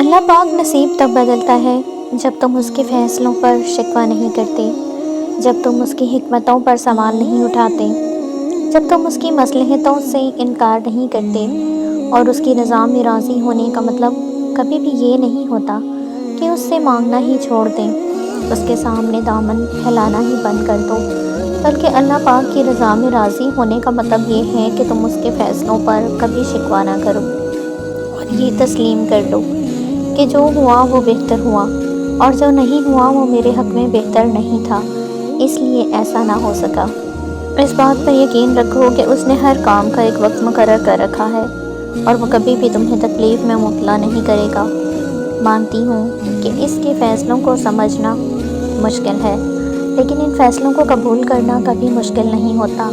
اللہ پاک نصیب تب بدلتا ہے جب تم اس کے فیصلوں پر شکوہ نہیں کرتے، جب تم اس کی حکمتوں پر سوال نہیں اٹھاتے، جب تم اس کی مصلحتوں سے انکار نہیں کرتے۔ اور اس کی رضا میں راضی ہونے کا مطلب کبھی بھی یہ نہیں ہوتا کہ اس سے مانگنا ہی چھوڑ دیں، اس کے سامنے دامن پھیلانا ہی بند کر دو، بلکہ اللہ پاک کی رضا میں راضی ہونے کا مطلب یہ ہے کہ تم اس کے فیصلوں پر کبھی شکوہ نہ کرو اور یہ تسلیم کر لو کہ جو ہوا وہ بہتر ہوا، اور جو نہیں ہوا وہ میرے حق میں بہتر نہیں تھا، اس لیے ایسا نہ ہو سکا۔ اس بات پر یقین رکھو کہ اس نے ہر کام کا ایک وقت مقرر کر رکھا ہے، اور وہ کبھی بھی تمہیں تکلیف میں مبتلا نہیں کرے گا۔ مانتی ہوں کہ اس کے فیصلوں کو سمجھنا مشکل ہے، لیکن ان فیصلوں کو قبول کرنا کبھی مشکل نہیں ہوتا۔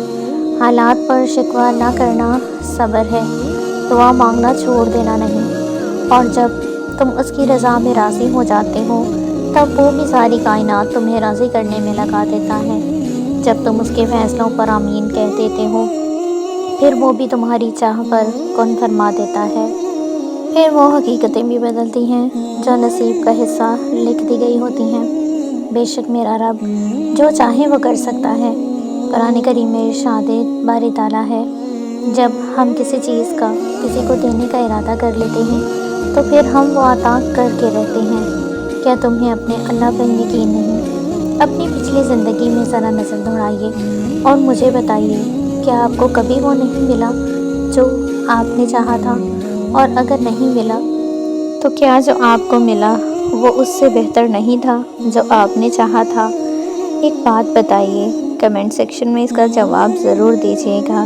حالات پر شکوہ نہ کرنا صبر ہے، دعا مانگنا چھوڑ دینا نہیں، اور جب تم اس کی رضا میں راضی ہو جاتے ہو تب وہ بھی ساری کائنات تمہیں راضی کرنے میں لگا دیتا ہے۔ جب تم اس کے فیصلوں پر آمین کہہ دیتے ہو پھر وہ بھی تمہاری چاہ پر کن فرما دیتا ہے۔ پھر وہ حقیقتیں بھی بدلتی ہیں جو نصیب کا حصہ لکھ دی گئی ہوتی ہیں۔ بے شک میرا رب جو چاہے وہ کر سکتا ہے۔ قرآن کریم میں ارشاد باری تعالیٰ ہے، جب ہم کسی چیز کا کسی کو دینے کا ارادہ کر لیتے ہیں تو پھر ہم وہ عطا کر کے رہتے ہیں۔ کیا تمہیں اپنے اللہ پر یقین نہیں؟ اپنی پچھلی زندگی میں ذرا نظر دوڑائیے اور مجھے بتائیے، کیا آپ کو کبھی وہ نہیں ملا جو آپ نے چاہا تھا؟ اور اگر نہیں ملا تو کیا جو آپ کو ملا وہ اس سے بہتر نہیں تھا جو آپ نے چاہا تھا؟ ایک بات بتائیے، کمنٹ سیکشن میں اس کا جواب ضرور دیجیے گا۔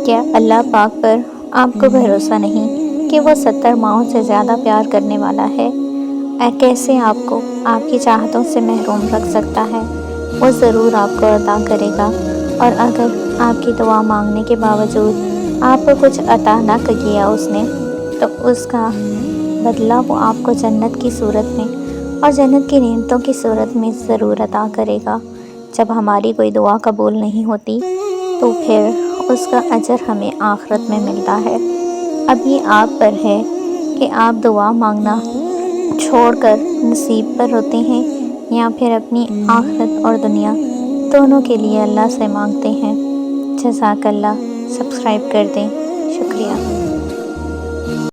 کیا اللہ پاک پر آپ کو بھروسہ نہیں کہ وہ 70 ماؤں سے زیادہ پیار کرنے والا ہے؟ کیسے آپ کو آپ کی چاہتوں سے محروم رکھ سکتا ہے؟ وہ ضرور آپ کو عطا کرے گا، اور اگر آپ کی دعا مانگنے کے باوجود آپ کو کچھ عطا نہ کیا اس نے، تو اس کا بدلہ وہ آپ کو جنت کی صورت میں اور جنت کی نعمتوں کی صورت میں ضرور عطا کرے گا۔ جب ہماری کوئی دعا قبول نہیں ہوتی تو پھر اس کا اجر ہمیں آخرت میں ملتا ہے۔ اب یہ آپ پر ہے کہ آپ دعا مانگنا چھوڑ کر نصیب پر روتے ہیں یا پھر اپنی آخرت اور دنیا دونوں کے لیے اللہ سے مانگتے ہیں۔ جزاک اللہ۔ سبسکرائب کر دیں۔ شکریہ۔